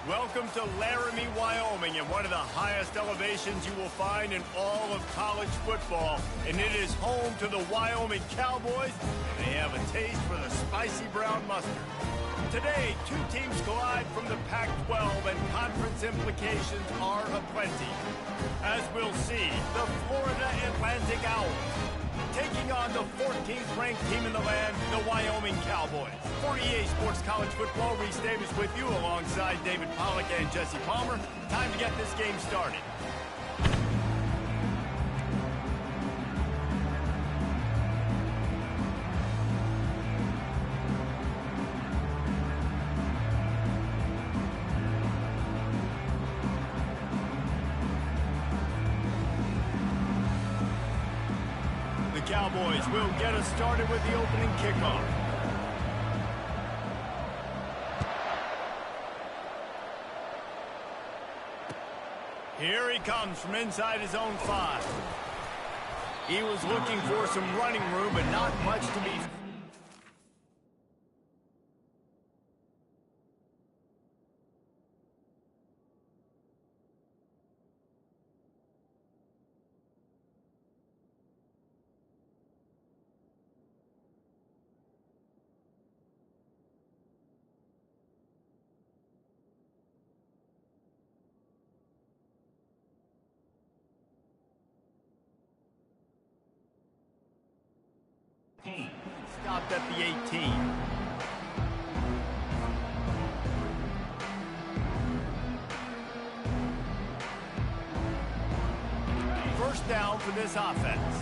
Welcome to Laramie, Wyoming, and one of the highest elevations you will find in all of college football. And it is home to the Wyoming Cowboys, and they have a taste for the spicy brown mustard. Today, two teams collide from the Pac-12, and conference implications are aplenty. As we'll see, the Florida Atlantic Owls taking on the 14th ranked team in the land, the Wyoming Cowboys. For EA Sports College Football, Reese Davis with you alongside David Pollack and Jesse Palmer. Time to get this game started. The Cowboys will get us started with the opening kickoff. Here he comes from inside his own 5. He was looking for some running room, but not much to be. Stopped at the 18. First down for this offense.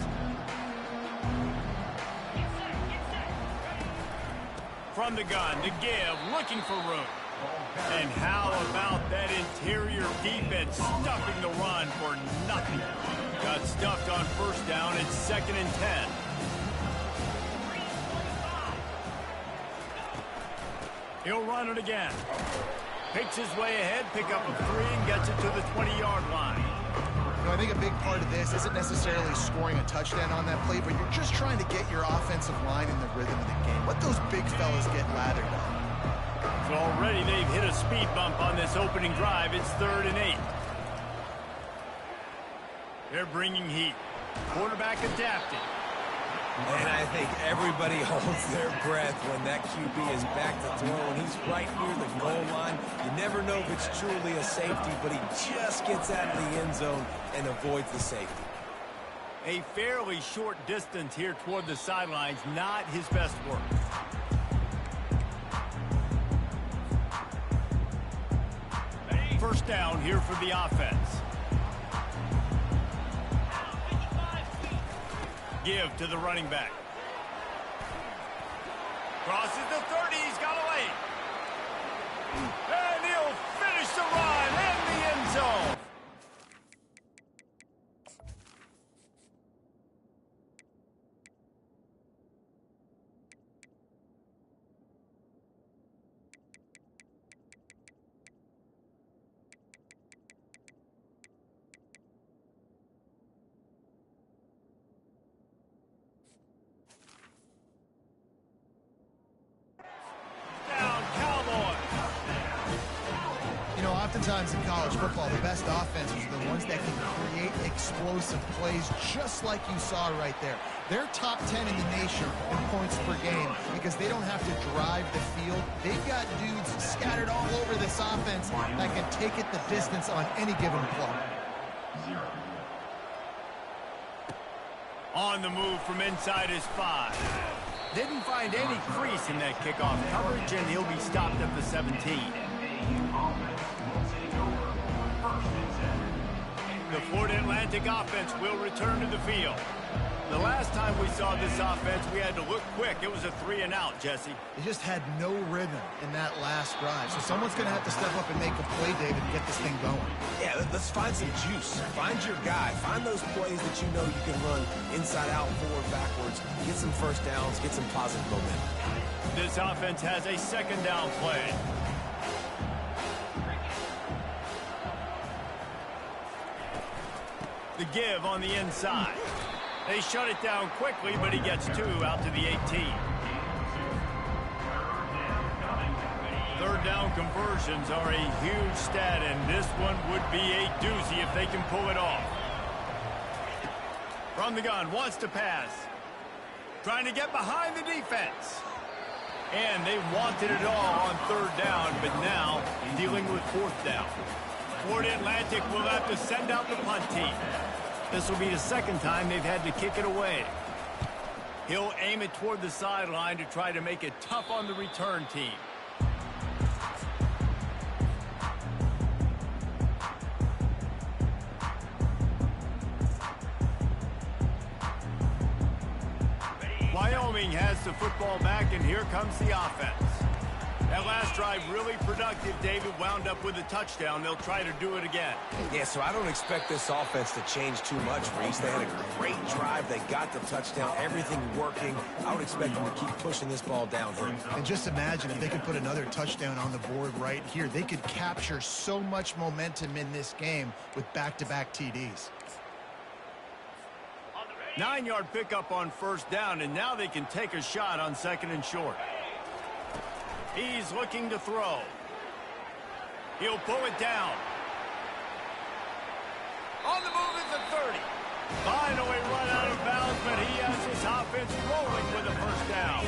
From the gun to give, looking for room. And how about that interior defense stuffing the run for nothing? Got stuffed on first down. It's 2nd and 10. He'll run it again. Picks his way ahead, pick up a 3, and gets it to the 20-yard line. You know, I think a big part of this isn't necessarily scoring a touchdown on that play, but you're just trying to get your offensive line in the rhythm of the game. Let those big fellas get lathered up. So already they've hit a speed bump on this opening drive. It's 3rd and 8. They're bringing heat. Quarterback adapted. And I think everybody holds their breath when that QB is back to throw, and he's right near the goal line. You never know if it's truly a safety, but he just gets out of the end zone and avoids the safety. A fairly short distance here toward the sidelines, not his best work. First down here for the offense. Give to the running back. Crosses the 30, he's got away. And he'll finish the run in the end zone. Oftentimes in college football, the best offenses are the ones that can create explosive plays just like you saw right there. They're top 10 in the nation in points per game because they don't have to drive the field. They've got dudes scattered all over this offense that can take it the distance on any given play. On the move from inside his 5. Didn't find any crease in that kickoff coverage, and he'll be stopped at the 17. The Florida Atlantic offense will return to the field. The last time we saw this offense, we had to look quick. It was a 3-and-out, Jesse. They just had no rhythm in that last drive. So someone's going to have to step up and make a play, David, and get this thing going. Yeah, let's find some juice. Find your guy. Find those plays that you know you can run inside out, forward, backwards. Get some first downs. Get some positive momentum. This offense has a 2nd down play. The give on the inside. They shut it down quickly, but he gets 2 out to the 18. 3rd down down conversions are a huge stat, and this one would be a doozy if they can pull it off. From the gun, wants to pass. Trying to get behind the defense. And they wanted it all on third down, but now dealing with fourth down. Florida Atlantic will have to send out the punt team. This will be the second time they've had to kick it away. He'll aim it toward the sideline to try to make it tough on the return team. Wyoming has the football back, and here comes the offense. That last drive really productive. David wound up with a touchdown. They'll try to do it again. Yeah, so I don't expect this offense to change too much, Reese. They had a great drive. They got the touchdown. Everything working. I would expect them to keep pushing this ball down here. And just imagine if they could put another touchdown on the board right here. They could capture so much momentum in this game with back-to-back TDs. 9-yard pickup on first down, and now they can take a shot on second and short. He's looking to throw. He'll pull it down. On the move is the 30. Finally run out of bounds, but he has his offense rolling with a first down.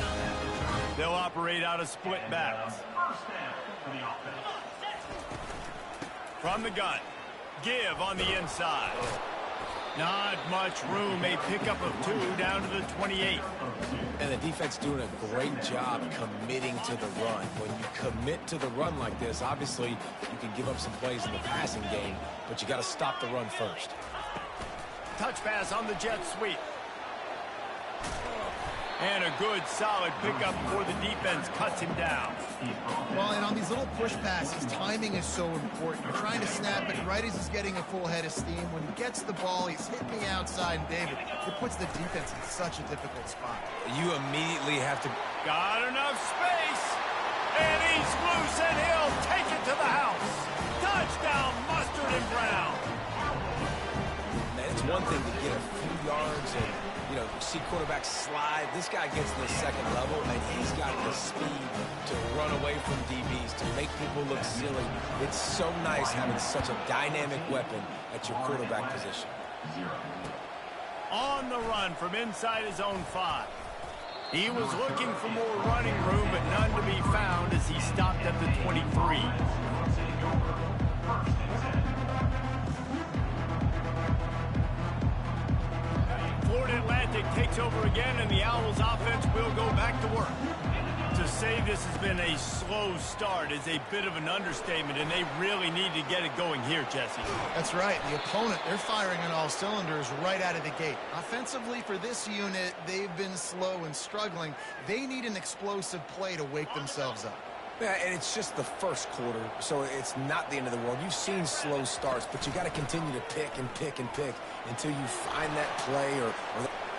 They'll operate out of split backs. From the gun. Give on the inside. Not much room. A pickup of 2 down to the 28. And the defense doing a great job committing to the run. When you commit to the run like this, obviously you can give up some plays in the passing game, but you got to stop the run first. Touch pass on the jet sweep. And a good, solid pickup before the defense cuts him down. Well, and on these little push passes, timing is so important. You're trying to snap it right as he's getting a full head of steam. When he gets the ball, he's hitting the outside, and David, it puts the defense in such a difficult spot. You immediately have to... Got enough space. And he's loose, and he'll take it to the house. Touchdown, Mustard and Brown. Man, it's one thing to get a few yards and, you know, see quarterbacks slide. This guy gets to the second level, and he's got the speed to run away from DBs, to make people look silly. It's so nice having such a dynamic weapon at your quarterback position. On the run from inside his own 5. He was looking for more running room, but none to be found as he stopped at the 23. Florida Atlantic takes over again, and the Owls offense will go back to work. To say this has been a slow start is a bit of an understatement, and they really need to get it going here, Jesse. That's right. The opponent, they're firing on all cylinders right out of the gate. Offensively, for this unit, they've been slow and struggling. They need an explosive play to wake themselves up. Yeah, and it's just the first quarter, so it's not the end of the world. You've seen slow starts, but you got to continue to pick and pick and pick until you find that play or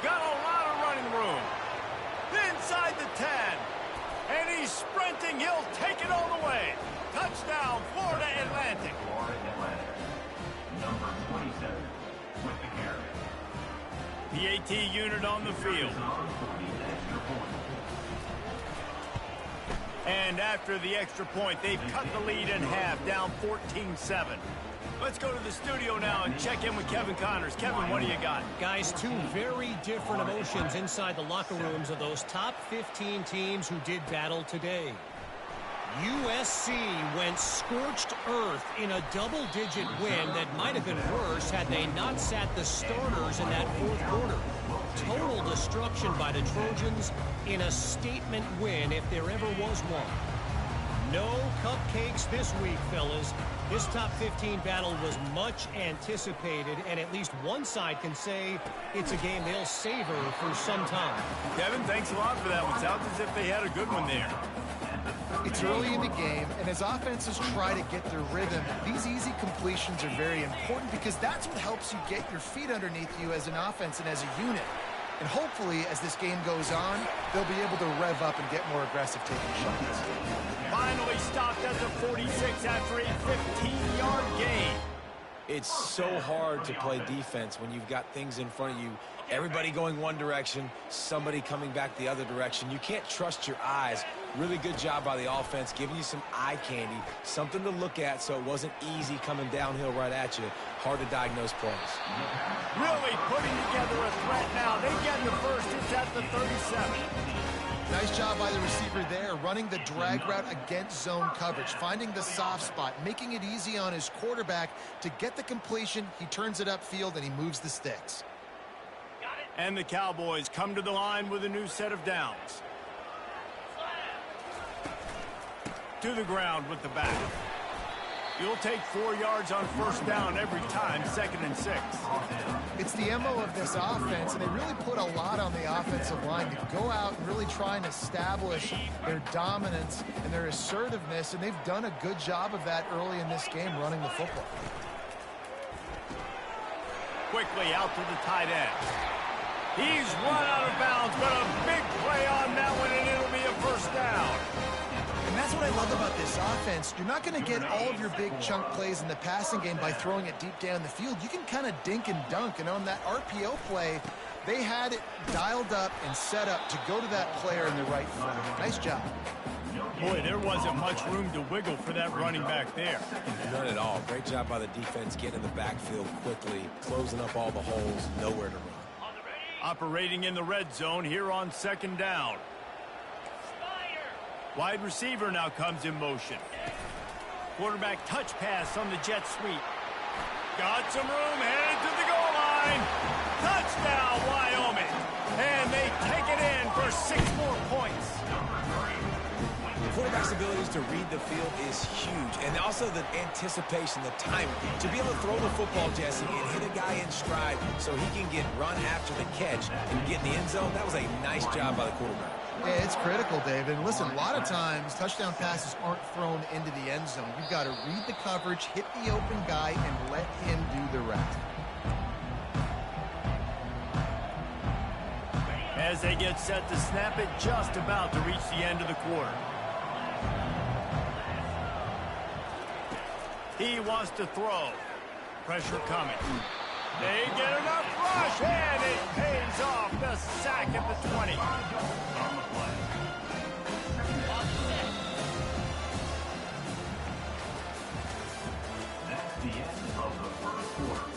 Got a lot of running room. Inside the 10. And he's sprinting. He'll take it all the way. Touchdown, Florida Atlantic. Florida Atlantic. Number 27 with the carry. PAT unit on the field. And after the extra point, they've cut the lead in half, down 14-7. Let's go to the studio now and check in with Kevin Connors. Kevin, what do you got? Guys, 2 very different emotions inside the locker rooms of those top 15 teams who did battle today. USC went scorched earth in a double-digit win that might have been worse had they not sat the starters in that fourth quarter. Total destruction by the Trojans in a statement win if there ever was one. No cupcakes this week, fellas. This top 15 battle was much anticipated, and at least one side can say it's a game they'll savor for some time. Kevin, thanks a lot for that one. Sounds as if they had a good one there. It's early in the game, and as offenses try to get their rhythm, these easy completions are very important because that's what helps you get your feet underneath you as an offense and as a unit. And hopefully, as this game goes on, they'll be able to rev up and get more aggressive taking shots. Finally stopped at the 46 after a 15-yard gain. it's so hard to play defense when you've got things in front of you. Everybody going one direction, somebody coming back the other direction. You can't trust your eyes Really good job by the offense, giving you some eye candy, something to look at so it wasn't easy coming downhill right at you. Hard to diagnose plays. Really putting together a threat now. They get the first. It's at the 37. Nice job by the receiver there, running the drag route against zone coverage, finding the soft spot, making it easy on his quarterback to get the completion. He turns it upfield, and he moves the sticks. And the Cowboys come to the line with a new set of downs. To the ground with the back. You'll take 4 yards on first down every time, 2nd and 6. It's the MO of this offense, and they really put a lot on the offensive line to go out and really try and establish their dominance and their assertiveness, and they've done a good job of that early in this game running the football. Quickly out to the tight end. He's run out of bounds, but a big play on that one, and it'll be a first down. And that's what I love about this offense. You're not going to get all of your big chunk plays in the passing game by throwing it deep down the field. You can kind of dink and dunk. And on that RPO play, they had it dialed up and set up to go to that player in the right foot. Nice job. Boy, there wasn't much room to wiggle for that running back there. None at all. Great job by the defense getting in the backfield quickly, closing up all the holes, nowhere to run. Operating in the red zone here on 2nd down. Wide receiver now comes in motion. Quarterback touch pass on the jet sweep. Got some room, headed to the goal line. Touchdown, Wyoming. And they take it in for 6 more points. The quarterback's abilities to read the field is huge. And also the anticipation, the timing. To be able to throw the football, Jesse, and hit a guy in stride so he can get run after the catch and get in the end zone, that was a nice job by the quarterback. Yeah, it's critical, David. And listen, a lot of times touchdown passes aren't thrown into the end zone. You've got to read the coverage, hit the open guy, and let him do the rest. As they get set to snap it, just about to reach the end of the quarter. He wants to throw. Pressure coming. They get enough rush, and it pays off. The sack at the 20. That's the end of the first quarter.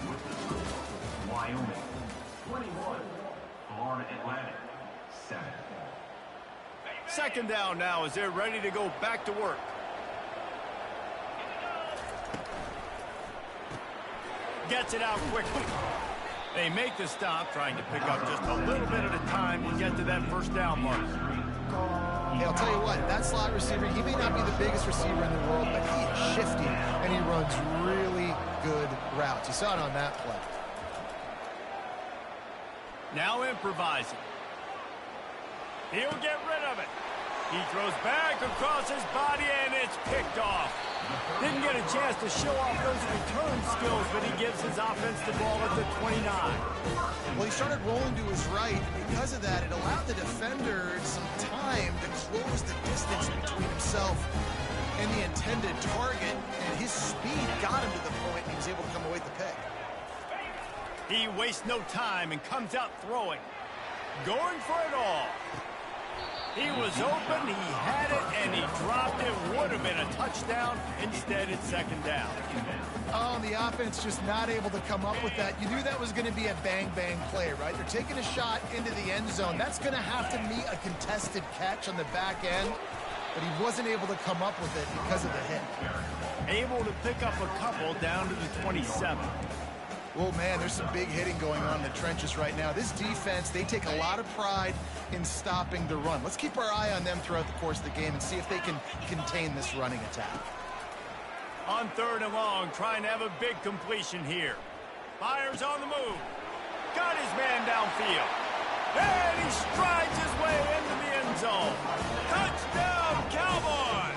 With the score, Wyoming 21, Florida Atlantic 7. 2nd down now as they're ready to go back to work. Gets it out quickly. They make the stop, trying to pick up just a little bit at a time to get to that first down mark. Hey, I'll tell you what, that slot receiver, he may not be the biggest receiver in the world, but he is shifty, and he runs really good routes. You saw it on that play. Now improvising. He'll get rid of it. He throws back across his body, and it's picked off. Didn't get a chance to show off those return skills, but he gives his offense the ball at the 29. Well, he started rolling to his right. Because of that, it allowed the defender some time to close the distance between himself and the intended target, and his speed got him to the point, and he was able to come away with the pick. He wastes no time and comes out throwing. Going for it all. He was open, he had it, and he dropped it. Would have been a touchdown. Instead, it's 2nd down. Oh, and the offense just not able to come up with that. You knew that was going to be a bang-bang play, right? They're taking a shot into the end zone. That's going to have to meet a contested catch on the back end, but he wasn't able to come up with it because of the hit. Able to pick up a couple down to the 27. Oh, man, there's some big hitting going on in the trenches right now. This defense, they take a lot of pride in stopping the run. Let's keep our eye on them throughout the course of the game and see if they can contain this running attack. On 3rd and long, trying to have a big completion here. Fires on the move. Got his man downfield. And he strides his way into the end zone. Touchdown, Cowboys!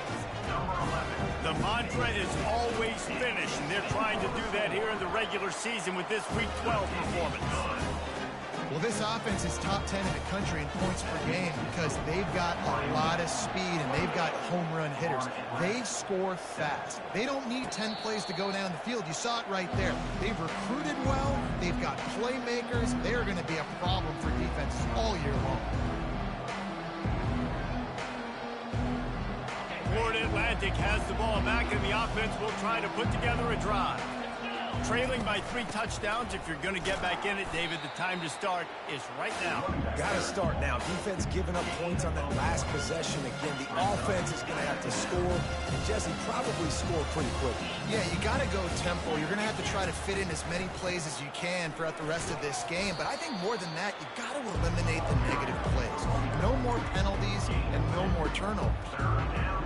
The mantra is always finish, and they're trying to do that here in the regular season with this Week 12 performance. Well, this offense is top 10 in the country in points per game because they've got a lot of speed and they've got home run hitters. They score fast. They don't need 10 plays to go down the field. You saw it right there. They've recruited well. They've got playmakers. They're going to be a problem for defenses all year long. Atlantic has the ball back, and the offense will try to put together a drive. Trailing by 3 touchdowns. If you're going to get back in it, David, the time to start is right now. Got to start now. Defense giving up points on that last possession. Again, the offense is going to have to score, and Jesse probably score pretty quickly. Yeah, you got to go tempo. You're going to have to try to fit in as many plays as you can throughout the rest of this game. But I think more than that, you got to eliminate the negative plays. No more penalties and no more turnovers.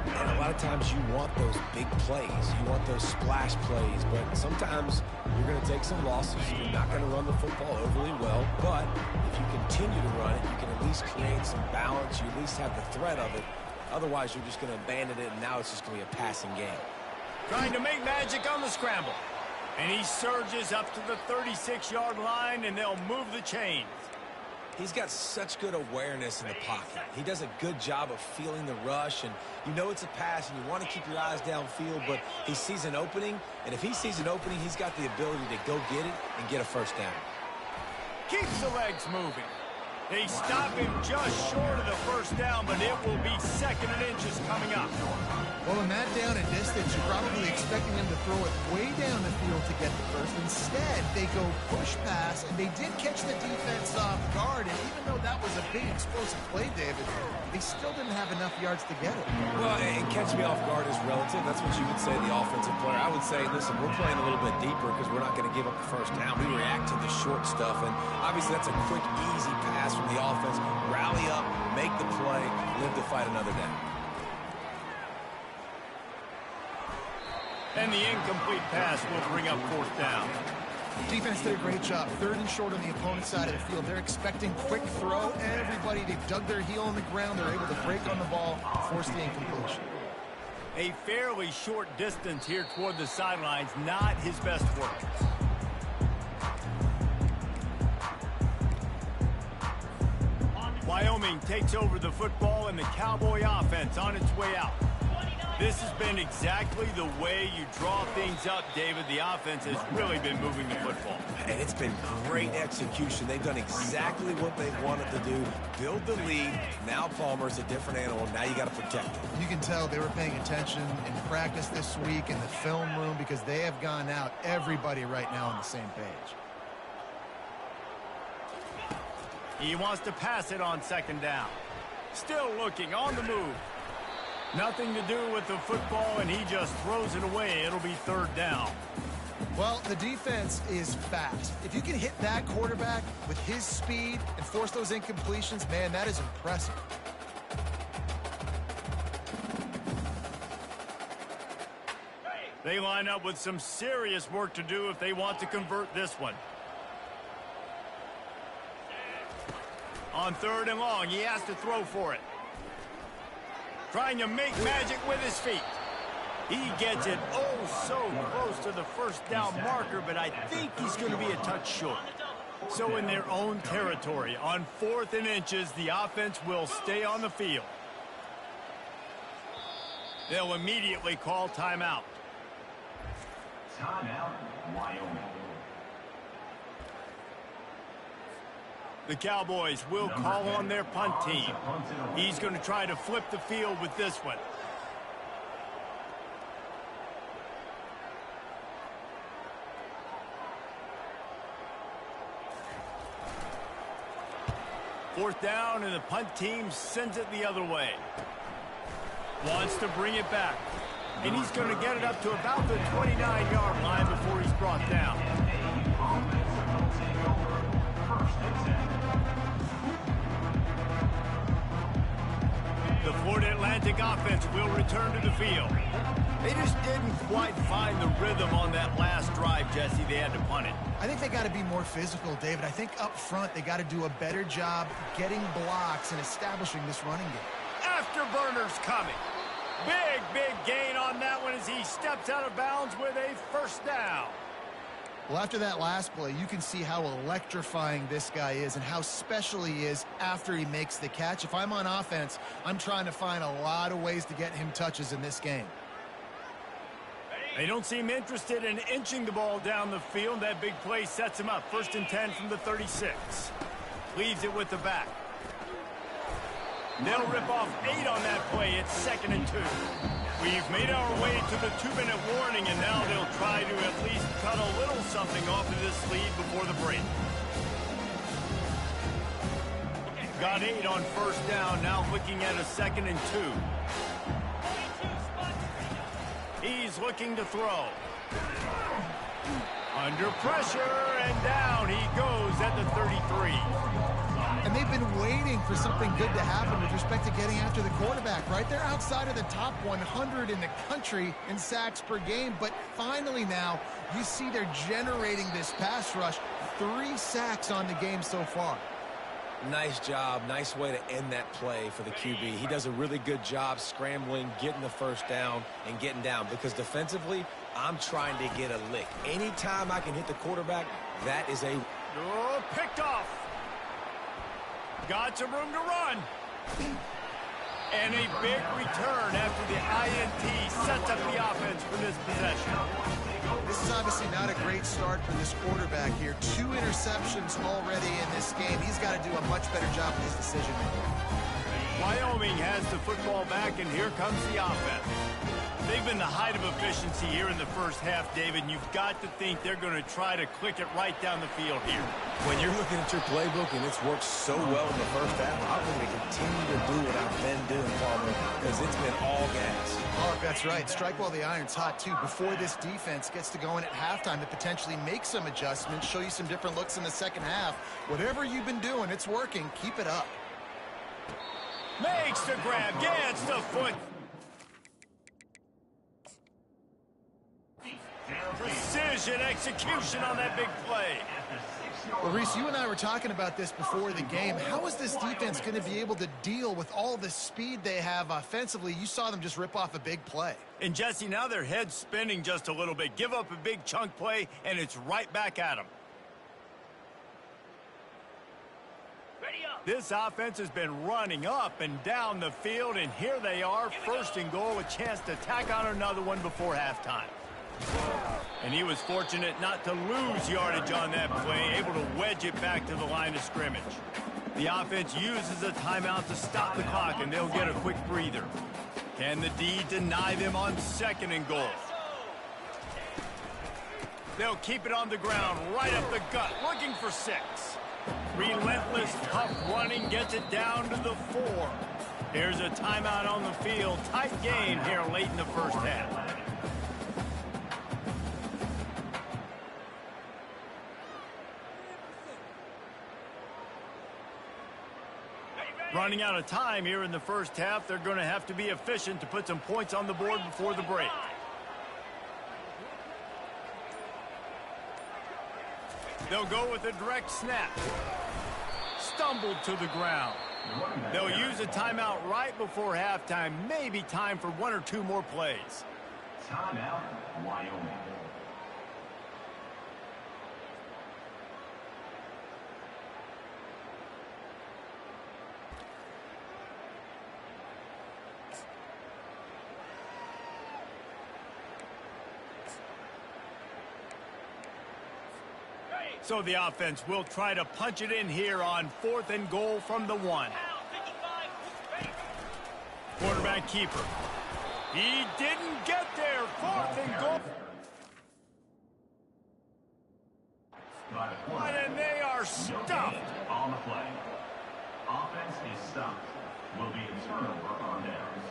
And a lot of times you want those big plays. You want those splash plays. But sometimes you're going to take some losses. You're not going to run the football overly well. But if you continue to run it, you can at least create some balance. You at least have the threat of it. Otherwise, you're just going to abandon it, and now it's just going to be a passing game. Trying to make magic on the scramble. And he surges up to the 36-yard line, and they'll move the chains. He's got such good awareness in the pocket. He does a good job of feeling the rush, and you know it's a pass, and you want to keep your eyes downfield, but he sees an opening, and if he sees an opening, he's got the ability to go get it and get a first down. Keeps the legs moving. They stop him just short of the first down, but it will be 2nd and inches coming up. Well, in that down and distance, you're probably expecting them to throw it way down the field to get the first. Instead, they go push pass, and they did catch the defense off guard. And even though that was a big explosive play, David, they still didn't have enough yards to get it. Well, and catch me off guard is relative. That's what you would say, the offensive player. I would say, listen, we're playing a little bit deeper because we're not going to give up the first down. We react to the short stuff, and obviously that's a quick, easy pass from the offense. Rally up, make the play, live to fight another down. And the incomplete pass will bring up 4th down. Defense did a great job. 3rd and short on the opponent's side of the field. They're expecting quick throw. Everybody, they dug their heel on the ground. They're able to break on the ball, force the incompletion. A fairly short distance here toward the sidelines, not his best work. Wyoming takes over the football, and the Cowboy offense on its way out. This has been exactly the way you draw things up, David. The offense has really been moving the football. And it's been great execution. They've done exactly what they wanted to do. Build the lead. Now Palmer's a different animal. Now you got to protect him. You can tell they were paying attention in practice this week in the film room because they have gone out, everybody right now on the same page. He wants to pass it on 2nd down. Still looking on the move. Nothing to do with the football, and he just throws it away. It'll be 3rd down. Well, the defense is fast. If you can hit that quarterback with his speed and force those incompletions, man, that is impressive. They line up with some serious work to do if they want to convert this one. On 3rd and long, he has to throw for it. Trying to make magic with his feet. He gets it oh so close to the first down marker, but I think he's going to be a touch short. So in their own territory, on 4th and inches, the offense will stay on the field. They'll immediately call timeout. Timeout, Wyoming. The Cowboys will call on their punt team. He's going to try to flip the field with this one. Fourth down, and the punt team sends it the other way. Wants to bring it back. And he's going to get it up to about the 29-yard line before he's brought down. The Florida Atlantic offense will return to the field. They just didn't quite find the rhythm on that last drive, Jesse. They had to punt it. I think they got to be more physical, David. I think up front they got to do a better job getting blocks and establishing this running game. Afterburners coming. Big gain on that one as he steps out of bounds with a first down. Well, after that last play, you can see how electrifying this guy is and how special he is after he makes the catch. If I'm on offense, I'm trying to find a lot of ways to get him touches in this game. They don't seem interested in inching the ball down the field. That big play sets him up. 1st and 10 from the 36. Leaves it with the back. They'll rip off 8 on that play. It's 2nd and 2. We've made our way to the 2-minute warning, and now they'll try to at least cut a little something off of this lead before the break. Got 8 on first down, now looking at a 2nd and 2. He's looking to throw. Under pressure, and down he goes at the 33. And they've been waiting for something good to happen with respect to getting after the quarterback, right? They're outside of the top 100 in the country in sacks per game, but finally now you see they're generating this pass rush. 3 sacks on the game so far. Nice job. Nice way to end that play for the QB. He does a really good job scrambling, getting the first down, and getting down. Because defensively, I'm trying to get a lick. Anytime I can hit the quarterback, that is a... Oh, picked off. Got some room to run. And a big return after the INT sets up the offense for this possession. This is obviously not a great start for this quarterback here. 2 interceptions already in this game. He's got to do a much better job with his decision-making. Wyoming has the football back, and here comes the offense. They've been the height of efficiency here in the first half, David, and you've got to think they're going to try to click it right down the field here. When you're looking at your playbook and it's worked so well in the first half, I'm going to continue to do what I've been doing, Palmer, because it's been all gas. Oh, that's right. Strike while the iron's hot, too. Before this defense gets to going at halftime to potentially make some adjustments, show you some different looks in the second half. Whatever you've been doing, it's working. Keep it up. Makes the grab, gets the foot. Precision execution on that big play. Well, Reese, you and I were talking about this before the game. How is this defense going to be able to deal with all the speed they have offensively? You saw them just rip off a big play. And, Jesse, now their head's spinning just a little bit. Give up a big chunk play, and it's right back at them. This offense has been running up and down the field, and here they are, 1st and goal, a chance to tack on another one before halftime. And he was fortunate not to lose yardage on that play, able to wedge it back to the line of scrimmage. The offense uses a timeout to stop the clock, and they'll get a quick breather. Can the D deny them on 2nd and goal? They'll keep it on the ground, right up the gut, looking for 6. Relentless, tough running gets it down to the 4. Here's a timeout on the field. Tight game here late in the first half. Running out of time here in the first half. They're going to have to be efficient to put some points on the board before the break. They'll go with a direct snap. Stumbled to the ground. They'll use a timeout right before halftime. Maybe time for 1 or 2 more plays. Timeout, Wyoming. So the offense will try to punch it in here on 4th and goal from the 1. Quarterback keeper. He didn't get there. 4th and goal. And they are stuffed. On the play. Offense is stopped. Will be a turnover on downs.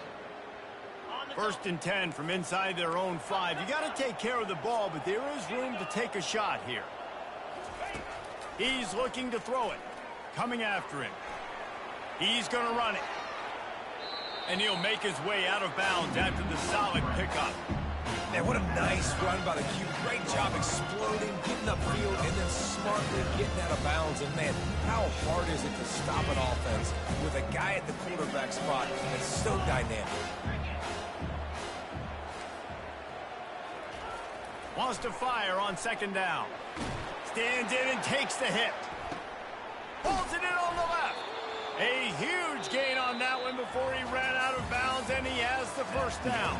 1st and 10 from inside their own 5. You got to take care of the ball, but there is room to take a shot here. He's looking to throw it. Coming after him. He's going to run it. And he'll make his way out of bounds after the solid pickup. Man, what a nice run by the Q. Great job exploding, getting upfield, and then smartly getting out of bounds. And, man, how hard is it to stop an offense with a guy at the quarterback spot that's so dynamic? Wants to fire on 2nd down. Stands in and takes the hit. Pulls it in on the left. A huge gain on that one before he ran out of bounds, and he has the 1st down.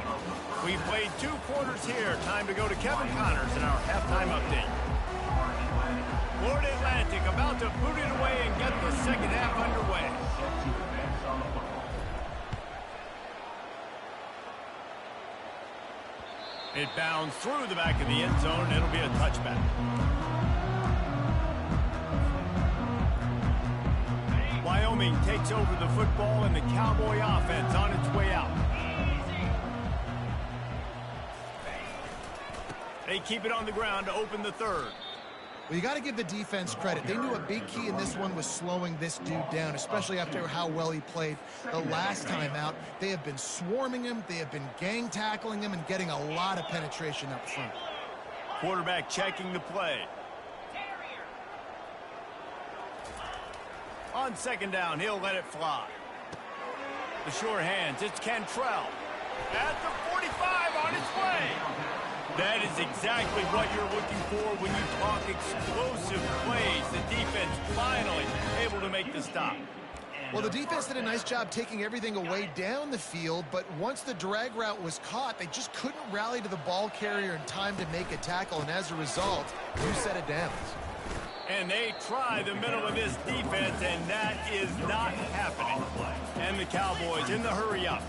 We've played 2 quarters here. Time to go to Kevin Connors in our halftime update. Florida Atlantic about to boot it away and get the second half underway. It bounds through the back of the end zone. It'll be a touchback. Wyoming takes over the football, and the Cowboy offense on its way out. They keep it on the ground to open the third. Well, you got to give the defense credit. They knew a big key in this one was slowing this dude down, especially after how well he played the last time out. They have been swarming him. They have been gang tackling him and getting a lot of penetration up front. Quarterback checking the play. On second down, he'll let it fly. The sure hands, it's Cantrell. At the 45 on its way. That is exactly what you're looking for when you talk explosive plays. The defense finally able to make the stop. Well, the defense did a nice job taking everything away down the field, but once the drag route was caught, they just couldn't rally to the ball carrier in time to make a tackle, and as a result, 2 set of downs. And they try the middle of this defense, and that is not happening. And the Cowboys in the hurry up.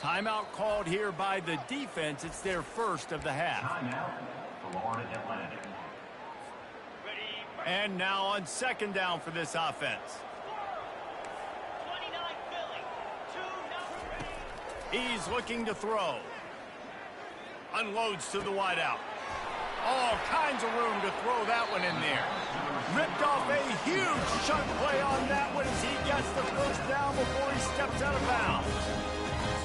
Timeout called here by the defense. It's their first of the half. Timeout, Florida Atlantic. And now on second down for this offense. He's looking to throw. Unloads to the wideout. All kinds of room to throw that one in there. Ripped off a huge chunk play on that one as he gets the first down before he steps out of bounds.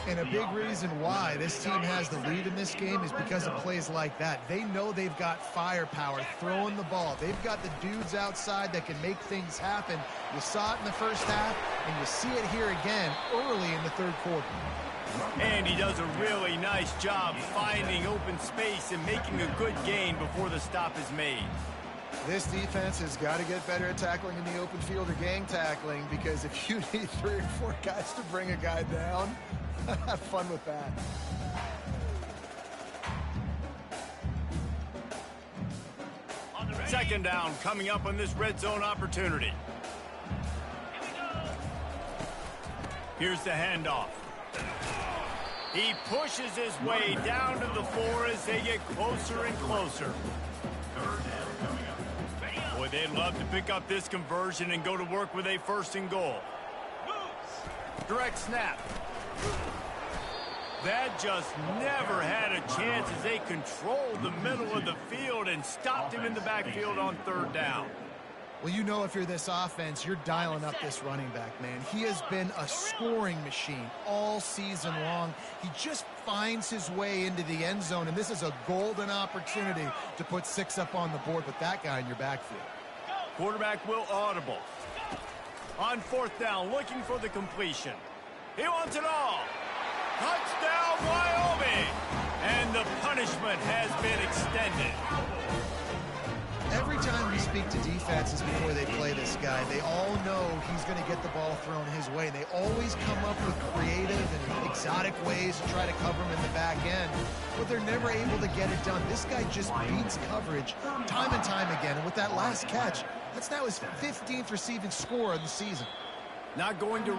And a big reason why this team has the lead in this game is because of plays like that. They know they've got firepower throwing the ball. They've got the dudes outside that can make things happen. You saw it in the first half, and you see it here again early in the third quarter. And he does a really nice job finding open space and making a good gain before the stop is made. This defense has got to get better at tackling in the open field or gang tackling, because if you need 3 or 4 guys to bring a guy down, have fun with that. Second down coming up on this red zone opportunity. Here's the handoff. He pushes his way down to the floor as they get closer and closer. Boy, they'd love to pick up this conversion and go to work with a 1st and goal. Direct snap. That just never had a chance as they controlled the middle of the field and stopped him in the backfield on 3rd down. Well, you know, if you're this offense, you're dialing up this running back, man. He has been a scoring machine all season long. He just finds his way into the end zone, and this is a golden opportunity to put 6 up on the board with that guy in your backfield. Quarterback will audible. On 4th down, looking for the completion. He wants it all. Touchdown, Wyoming! And the punishment has been extended. Every time we speak to defenses before they play this guy, they all know he's going to get the ball thrown his way. They always come up with creative and exotic ways to try to cover him in the back end, but they're never able to get it done. This guy just beats coverage time and time again, and with that last catch, that's now his 15th receiving score of the season. Not going to